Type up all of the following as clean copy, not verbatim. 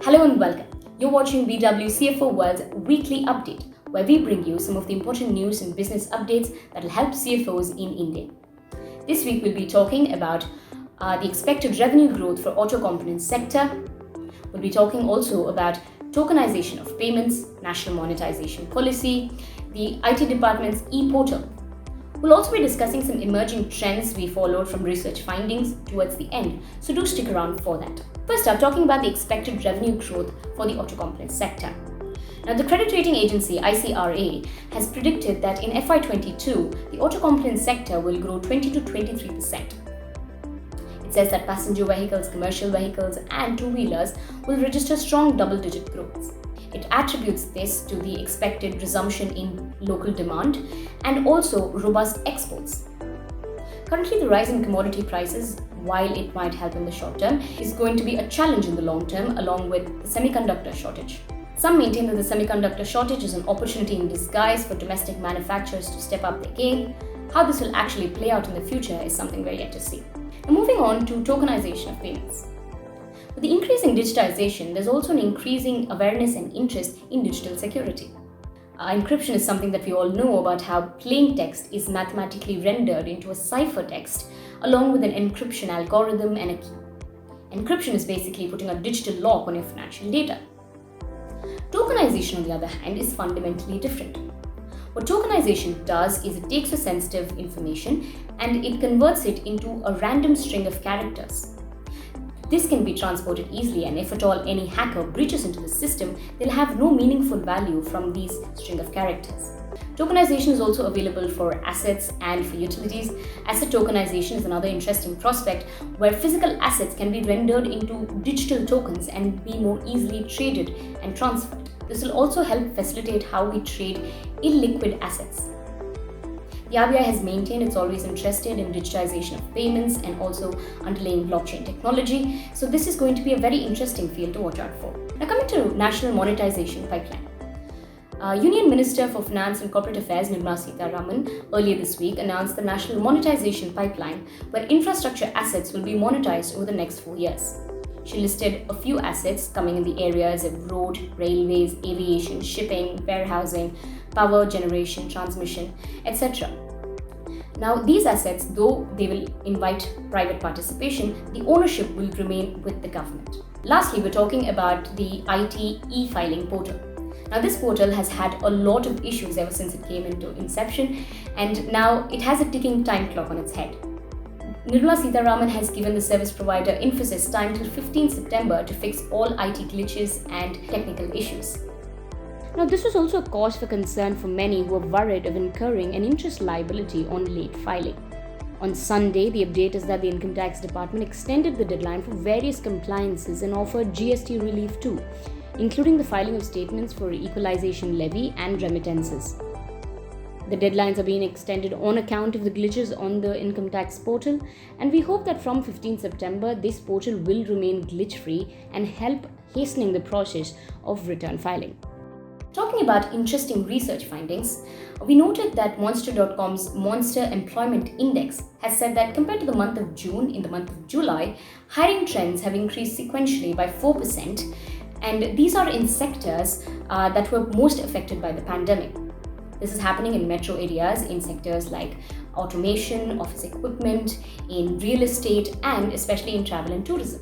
Hello and welcome. You're watching BW CFO World's weekly update, where we bring you some of the important news and business updates that will help CFOs in India. This week we'll be talking about the expected revenue growth for auto components sector. We'll be talking also about tokenization of payments, national monetization policy, the IT department's e-portal. We'll also be discussing some emerging trends we followed from research findings towards the end, so do stick around for that. First up, talking about the expected revenue growth for the auto components sector. Now, the credit rating agency ICRA has predicted that in FY22, the auto components sector will grow 20 to 23%. It says that passenger vehicles, commercial vehicles, and two-wheelers will register strong double-digit growths. It attributes this to the expected resumption in local demand and also robust exports. Currently, the rise in commodity prices, while it might help in the short term, is going to be a challenge in the long term, along with the semiconductor shortage. Some maintain that the semiconductor shortage is an opportunity in disguise for domestic manufacturers to step up their game. How this will actually play out in the future is something we're yet to see. Now, moving on to tokenization of payments. With the increasing digitization, there's also an increasing awareness and interest in digital security. Encryption is something that we all know about, how plain text is mathematically rendered into a ciphertext along with an encryption algorithm and a key. Encryption is basically putting a digital lock on your financial data. Tokenization, on the other hand, is fundamentally different. What tokenization does is it takes your sensitive information and it converts it into a random string of characters. This can be transported easily, and if at all any hacker breaches into the system, they'll have no meaningful value from these string of characters. Tokenization is also available for assets and for utilities. Asset tokenization is another interesting prospect where physical assets can be rendered into digital tokens and be more easily traded and transferred. This will also help facilitate how we trade illiquid assets. The RBI has maintained it's always interested in digitization of payments and also underlying blockchain technology. So this is going to be a very interesting field to watch out for. Now, coming to national monetization pipeline. Union Minister for Finance and Corporate Affairs Nirmala Sitharaman earlier this week announced the national monetization pipeline, where infrastructure assets will be monetized over the next 4 years. She listed a few assets coming in the areas of road, railways, aviation, shipping, warehousing, power generation, transmission, etc. Now, these assets, though they will invite private participation, the ownership will remain with the government. Lastly, we're talking about the Ite Filing Portal. Now, this portal has had a lot of issues ever since it came into inception, and now it has a ticking time clock on its head. Nirmala Sitharaman has given the service provider Infosys time till 15 September to fix all IT glitches and technical issues. Now, this was also a cause for concern for many who are worried of incurring an interest liability on late filing. On Sunday, the update is that the Income Tax Department extended the deadline for various compliances and offered GST relief too, including the filing of statements for equalization levy and remittances. The deadlines are being extended on account of the glitches on the income tax portal, and we hope that from 15 September, this portal will remain glitch-free and help hastening the process of return filing. Talking about interesting research findings, we noted that Monster.com's Monster Employment Index has said that compared to the month of June, in the month of July, hiring trends have increased sequentially by 4%, and these are in sectors that were most affected by the pandemic. This is happening in metro areas, in sectors like automation, office equipment, in real estate, and especially in travel and tourism.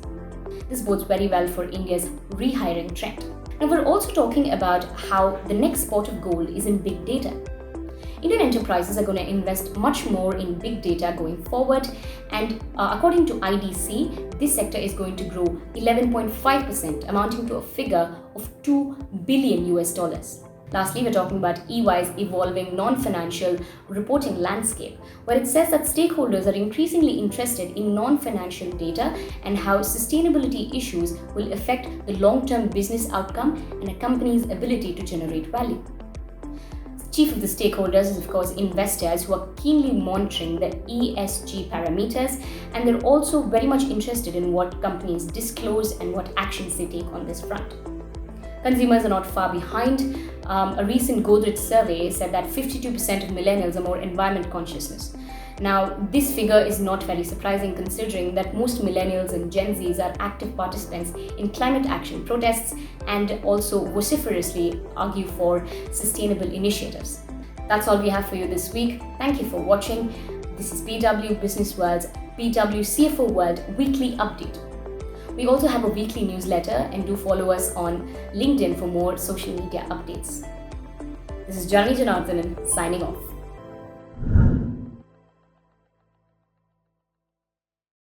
This bodes very well for India's rehiring trend. Now, we're also talking about how the next spot of gold is in big data. Indian enterprises are going to invest much more in big data going forward, and according to IDC, this sector is going to grow 11.5%, amounting to a figure of $2 billion. Lastly, we're talking about EY's evolving non-financial reporting landscape, where it says that stakeholders are increasingly interested in non-financial data and how sustainability issues will affect the long-term business outcome and a company's ability to generate value. Chief of the stakeholders is, of course, investors who are keenly monitoring the ESG parameters, and they're also very much interested in what companies disclose and what actions they take on this front. Consumers are not far behind. A recent Godrej survey said that 52% of millennials are more environment conscious. Now, this figure is not very surprising considering that most millennials and Gen Zs are active participants in climate action protests and also vociferously argue for sustainable initiatives. That's all we have for you this week. Thank you for watching. This is BW Business World's BW CFO World Weekly Update. We also have a weekly newsletter, and do follow us on LinkedIn for more social media updates. This is Janani Janarthanan signing off.